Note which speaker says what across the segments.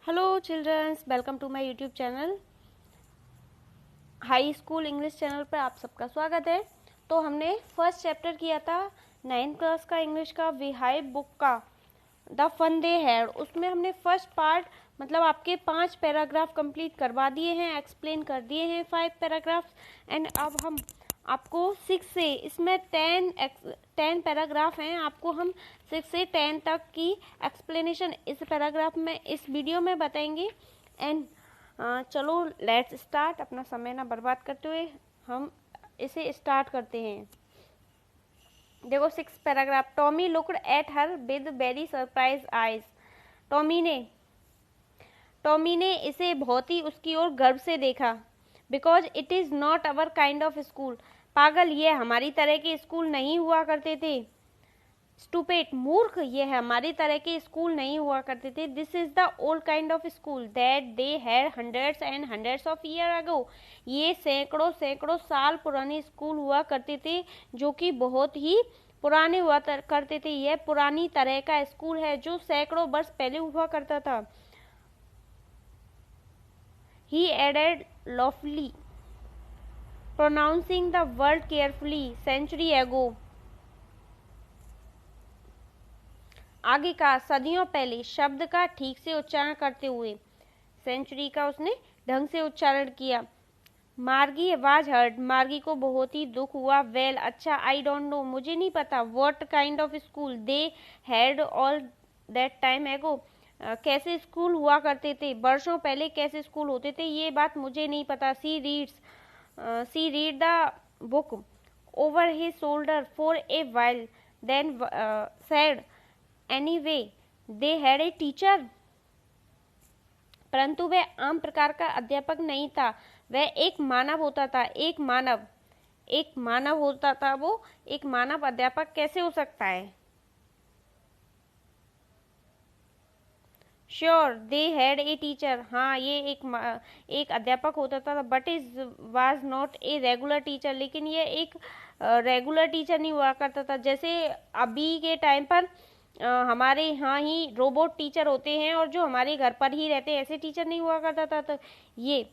Speaker 1: Hello childrens, welcome to my YouTube channel. High school English channel पर आप सबका स्वागत है। तो हमने फर्स्ट चैप्टर किया था 9th क्लास का इंग्लिश का विहाई बुक का द फन दे हैड। उसमें हमने फर्स्ट पार्ट मतलब आपके 5 पैराग्राफ कंप्लीट करवा दिए हैं, एक्सप्लेन कर दिए हैं 5 पैराग्राफ। एंड अब हम आपको 6 से, इसमें 10 पैराग्राफ हैं, आपको हम 6 से 10 तक की एक्सप्लेनेशन इस पैराग्राफ में, इस वीडियो में बताएंगे। एंड चलो लेट्स स्टार्ट। अपना समय ना बर्बाद करते हुए हम इसे स्टार्ट करते हैं। देखो 6 paragraph. Tommy looked at her with very surprise eyes. Tommy ने इसे बहुत ही उसकी ओर गर्व से देखा। Because it is not our kind of school. पागल, ये हमारी तरह के स्कूल नहीं हुआ करते थे। स्टूपिड, मूर्ख, ये हमारी तरह के स्कूल नहीं हुआ करते थे। This is the old kind of school that they had hundreds and hundreds of year ago. ये सैकड़ों सैकड़ों साल पुराने स्कूल हुआ करते थे, जो कि बहुत ही पुराने हुआ करते थे। यह पुरानी तरह का स्कूल है जो सैकड़ों वर्ष पहले हुआ करता था। He added loftily, pronouncing the word carefully, century ago. आगे का, सदियों पहले, शब्द का ठीक से उच्चारण करते हुए। सेंचुरी का उसने ढंग से उच्चारण किया। मार्गी आवाज हर्ड, मार्गी को बहुत ही दुख हुआ। वेल, अच्छा, आई डोंट नो, मुझे नहीं पता। What kind of school they had all that time एगो, कैसे स्कूल हुआ करते थे वर्षों पहले, कैसे स्कूल होते थे, ये बात मुझे नहीं पता। She read the book over his shoulder for a while, then said, anyway they had a teacher. परंतु वह आम प्रकार का अध्यापक नहीं था, वह एक मानव होता था। एक मानव होता था। वो एक मानव अध्यापक कैसे हो सकता है? Sure they had a teacher, हाँ, ये एक अध्यापक होता था। But is was not a regular teacher, लेकिन ये एक रेगुलर टीचर नहीं हुआ करता था। जैसे अभी के टाइम पर हमारे यहाँ ही रोबोट टीचर होते हैं और जो हमारे घर पर ही रहते हैं, ऐसे टीचर नहीं हुआ करता था। तो ये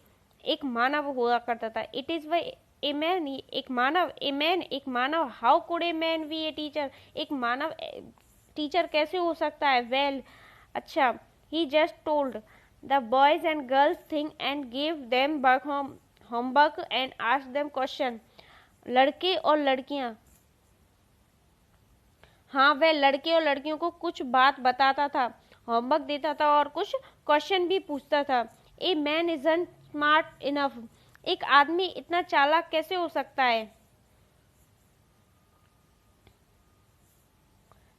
Speaker 1: एक मानव हुआ करता था। इट इज व ए मैन, एक मानव। ए मैन, एक मानव। How could a man be a teacher, एक मानव टीचर कैसे हो सकता है? वेल, अच्छा, he just told the boys and girls thing and gave them back homework and asked them question. लड़के और लड़कियां, हाँ, वह लड़के और लड़कियों को कुछ बात बताता था, होमवर्क देता था और कुछ क्वेश्चन भी पूछता था। A man isn't smart enough, एक आदमी इतना चालाक कैसे हो सकता है?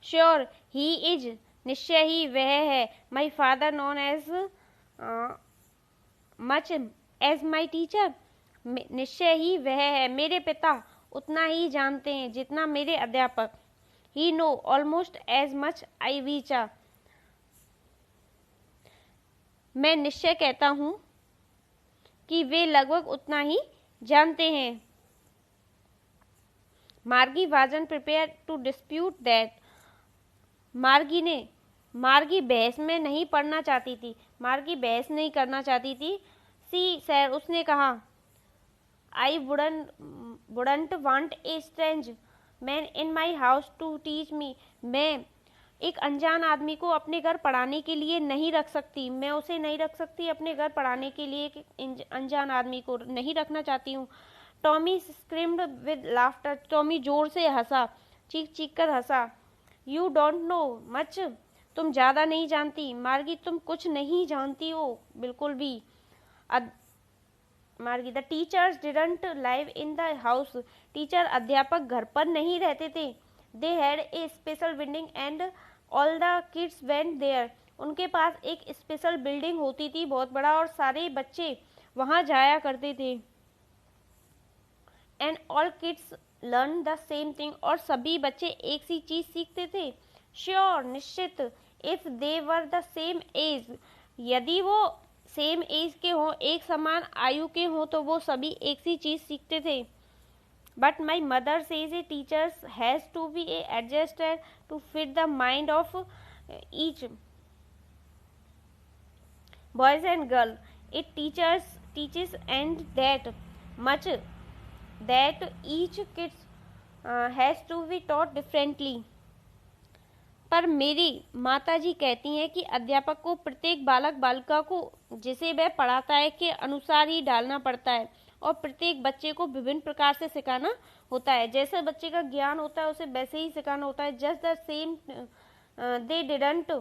Speaker 1: श्योर ही इज, निश्चय ही वह है। My father known as much as my teacher, निश्चय ही वह है। मेरे पिता उतना ही जानते हैं जितना मेरे अध्यापक। He know almost as much as I, मैं निश्चय कहता हूं कि वे लगभग उतना ही जानते हैं। Margie was prepare to dispute that, Margie बहस में नहीं पढ़ना चाहती थी, मार्गी बहस नहीं करना चाहती थी। सी सर, उसने कहा, I wouldn't want a strange man in my house to teach me, मैं एक अनजान आदमी को अपने घर पढ़ाने के लिए नहीं रख सकती, मैं उसे नहीं रख सकती अपने घर पढ़ाने के लिए, एक अनजान आदमी को नहीं रखना चाहती हूँ। Tommy screamed with laughter, Tommy जोर से हंसा, चीख चीख कर हंसा। यू डोंट नो मच, तुम ज्यादा नहीं जानती। मार्गी, तुम कुछ नहीं जानती हो, बिल्कुल भी। Margie, the teachers didn't live in the house, teacher अध्यापक घर पर नहीं रहते थे। They had a special building and all the kids went there, उनके पास एक स्पेशल बिल्डिंग होती थी, बहुत बड़ा, और सारे बच्चे वहां जाया करते थे। And all kids learn the same thing, और सभी बच्चे एक सी चीज सीखते थे। श्योर, निश्चित। If they were the same age, यदि वो सेम एज के हों, एक समान आयु के हों, तो वो सभी एक सी चीज सीखते थे। But my mother says a teachers has to be adjusted to fit the mind of each, boys and girl. It teaches and that much that each kid has to be taught differently. पर मेरी माताजी कहती हैं कि अध्यापक को प्रत्येक बालक बालिका को जिसे वह पढ़ाता है के अनुसार ही डालना पड़ता है और प्रत्येक बच्चे को विभिन्न प्रकार से सिखाना होता है। जैसे बच्चे का ज्ञान होता है उसे वैसे ही सिखाना होता है। Just the same they didn't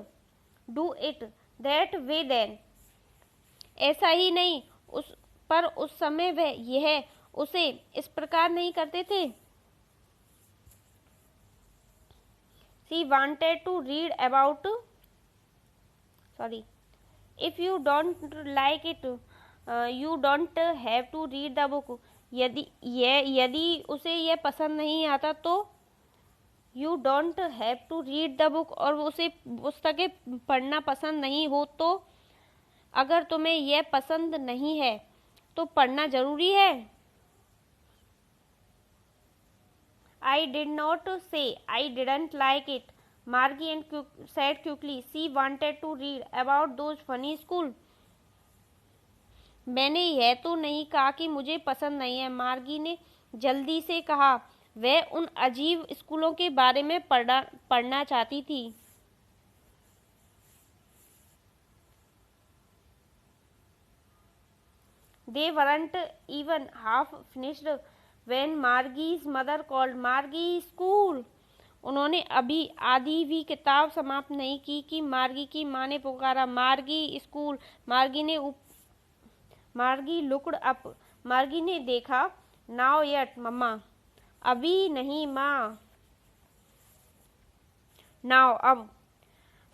Speaker 1: do it that way then. ऐसा ही नहीं उस समय वह यह उसे इस प्रकार नहीं करते थे। She wanted to read about, sorry, if you don't like it, you don't have to read the book. यदि उसे यह पसंद नहीं आता तो you don't have to read the book, और उसे पुस्तकें पढ़ना पसंद नहीं हो तो अगर तुम्हें यह पसंद नहीं है तो पढ़ना जरूरी है। I did not say I didn't like it, Margie said quickly. She wanted to read about those funny school. मैंने यह तो नहीं कहा कि मुझे पसंद नहीं है, मार्गी ने जल्दी से कहा। वह उन अजीब स्कूलों के बारे में पढ़ना चाहती थी। They weren't even half finished when Margie's mother called. Margie, school. उन्होंने अभी आधी भी किताब समाप्त नहीं की कि मार्गी की माँ ने पुकारा, मार्गी, स्कूल। मार्गी लुक्ड अप। मार्गी ने देखा। नाउ यट मम्मा। अभी नहीं माँ। नाउ अब।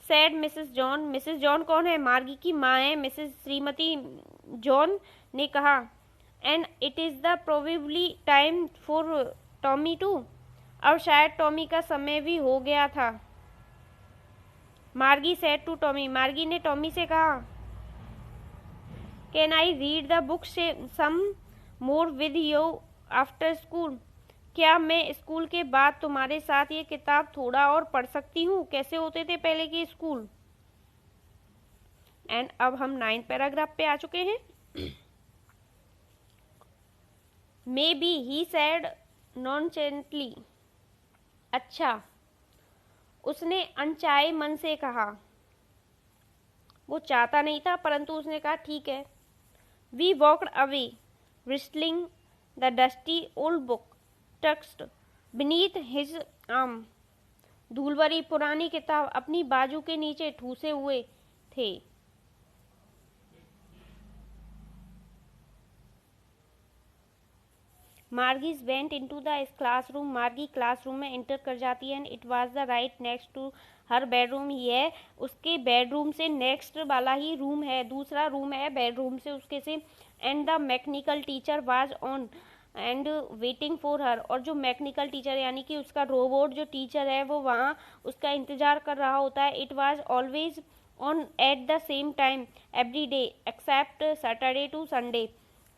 Speaker 1: Said Mrs John. Mrs John कौन है? मार्गी की माँ है। मिसेस श्रीमती जॉन ने कहा। And it is the probably time for Tommy too. अब शायद टॉमी का समय भी हो गया था। मार्गी सेड टू टॉमी। मार्गी ने टॉमी से कहा, can I read the book some more with you after school. क्या मैं स्कूल के बाद तुम्हारे साथ ये किताब थोड़ा और पढ़ सकती हूँ? कैसे होते थे पहले के स्कूल? एंड अब हम 9th पैराग्राफ पे आ चुके हैं। Maybe he said nonchalantly. अच्छा, उसने अनचाहे मन से कहा। वो चाहता नहीं था परंतु उसने कहा ठीक है। We walked away whistling the dusty old book tucked beneath his arm. धूल भरी पुरानी किताब अपनी बाजू के नीचे ठूसे हुए थे। Margie went into the classroom. Margie classroom में एंटर कर जाती है। And it was the right next to her bedroom. यह उसके बेडरूम से नेक्स्ट वाला ही रूम है, दूसरा रूम है बेडरूम से उसके से। And the mechanical teacher was on and waiting for her. और जो मैकेनिकल टीचर यानी कि उसका रोबोट जो टीचर है वो वहाँ उसका इंतजार कर रहा होता है। It was always on at the same time every day except Saturday to Sunday.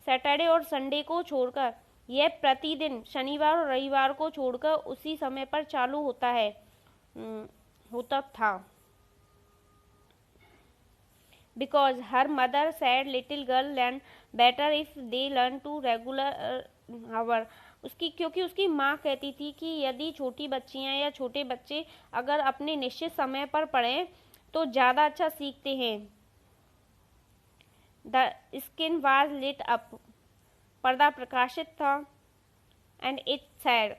Speaker 1: Saturday और संडे को छोड़कर यह प्रतिदिन शनिवार और रविवार को छोड़कर उसी समय पर चालू होता था। Because her mother said little girl learn better if they learn to regular hour. क्योंकि उसकी माँ कहती थी कि यदि छोटी बच्चियाँ या छोटे बच्चे अगर अपने निश्चित समय पर पढ़ें तो ज़्यादा अच्छा सीखते हैं। The skin was lit up. पर्दा प्रकाशित था। And it said.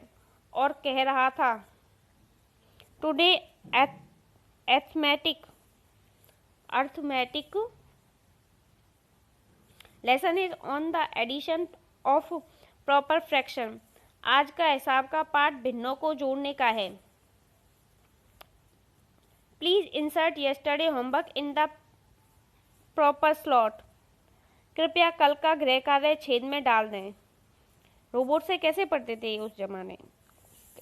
Speaker 1: और कह रहा था, today arithmetic lesson is on the addition of proper fraction. आज का हिसाब का पाठ भिन्नों को जोड़ने का है। Please insert yesterday homework in the proper slot. कृपया कल का गृह कार्य छेद में डाल दें। रोबोट से कैसे पढ़ते थे उस जमाने?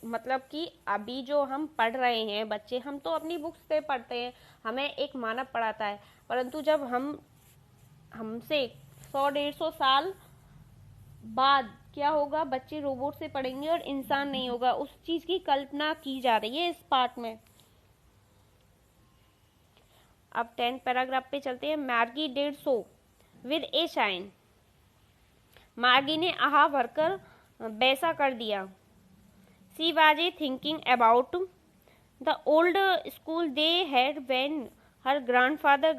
Speaker 1: मतलब कि अभी जो हम पढ़ रहे हैं बच्चे, हम तो अपनी बुक्स से पढ़ते हैं, हमें एक मानव पढ़ाता है। परंतु जब हमसे 100-150 साल बाद क्या होगा, बच्चे रोबोट से पढ़ेंगे और इंसान नहीं होगा। उस चीज की कल्पना की जा रही है इस पाठ में। अब 10th पैराग्राफ पे चलते हैं। मार्गी did so with A shine. मार्गी ने आहा भरकर वैसा कर दिया। She was a thinking about the old school they had when her grandfathers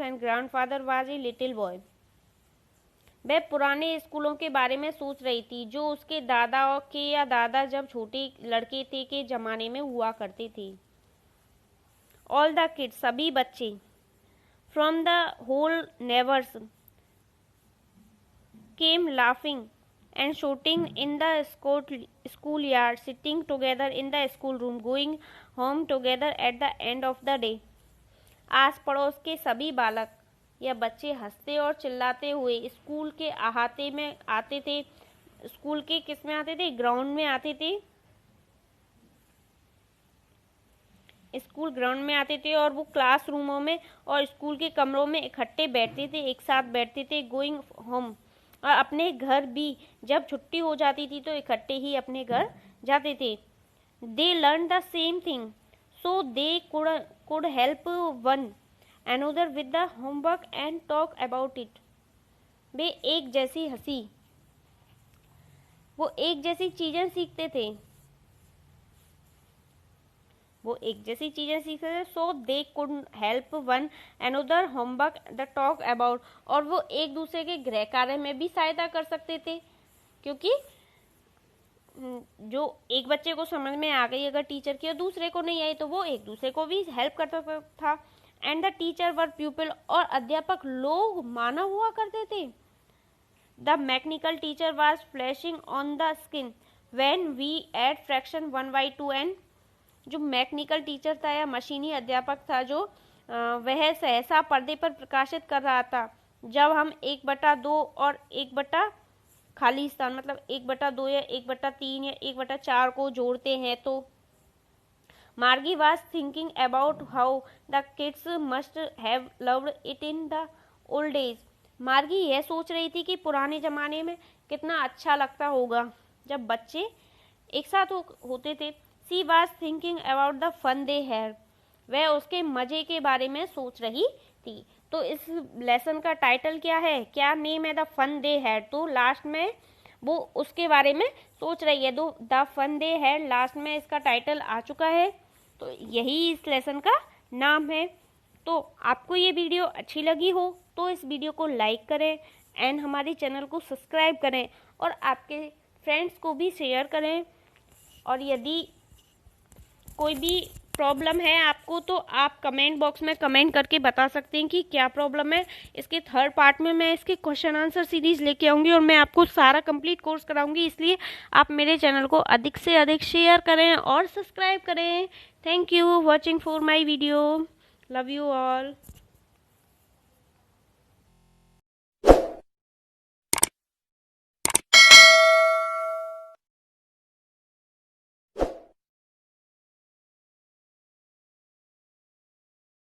Speaker 1: and grandfather was a little boy। वह पुराने स्कूलों के बारे में सोच रही थी जो उसके दादा के या दादा जब छोटे लड़के थे के जमाने में हुआ करते थे। ऑल द किड्स सभी बच्चे from the whole neighbours came laughing and shouting in the schoolyard, sitting together in the schoolroom, going home together at the end of the day। आस पड़ोस के सभी बालक या बच्चे हंसते और चिल्लाते हुए स्कूल के अहाते में आते थे। स्कूल के किस में आते थे? ग्राउंड में आते थे। स्कूल ग्राउंड में आते थे और वो क्लासरूमों में और स्कूल के कमरों में इकट्ठे बैठते थे, एक साथ बैठते थे। गोइंग होम और अपने घर भी जब छुट्टी हो जाती थी तो इकट्ठे ही अपने घर जाते थे। They learn the same thing so they could help one another with the homework and talk about it. वे एक जैसी चीजें सीखते थे। So they could help one another homework the talk about. और वो एक दूसरे के गृह कार्य में भी सहायता कर सकते थे, क्योंकि जो एक बच्चे को समझ में आ गई अगर टीचर की और दूसरे को नहीं आई तो वो एक दूसरे को भी हेल्प कर सकता था। And the teacher were pupil और अध्यापक लोग मानव हुआ करते थे। The mechanical teacher was flashing on the screen when we add fraction 1/2 एन। जो मैकेनिकल टीचर था या मशीनी अध्यापक था जो वह सहसा पर्दे पर प्रकाशित कर रहा था जब हम 1/2 और 1 खाली स्थान मतलब 1/2 या 1/3 या 1/4 को जोड़ते हैं तो। मार्गी was thinking about how the kids must have loved it in the old days. मार्गी यह सोच रही थी कि पुराने जमाने में कितना अच्छा लगता होगा जब बच्चे एक साथ होते थे। She was thinking about the fun they had. वह उसके मजे के बारे में सोच रही थी। तो इस लेसन का टाइटल क्या है, क्या नेम है? The fun they had. तो लास्ट में वो उसके बारे में सोच रही है। तो the fun they had last में इसका टाइटल आ चुका है। तो यही इस लेसन का नाम है। तो आपको ये वीडियो अच्छी लगी हो तो इस वीडियो को लाइक करें एंड हमारे चैनल को सब्सक्राइब करें और आपके फ्रेंड्स को भी शेयर करें। और यदि कोई भी प्रॉब्लम है आपको तो आप कमेंट बॉक्स में कमेंट करके बता सकते हैं कि क्या प्रॉब्लम है। इसके थर्ड पार्ट में मैं इसके क्वेश्चन आंसर सीरीज लेके आऊँगी और मैं आपको सारा कंप्लीट कोर्स कराऊंगी। इसलिए आप मेरे चैनल को अधिक से अधिक शेयर करें और सब्सक्राइब करें। Thank you watching for my video. Love you all.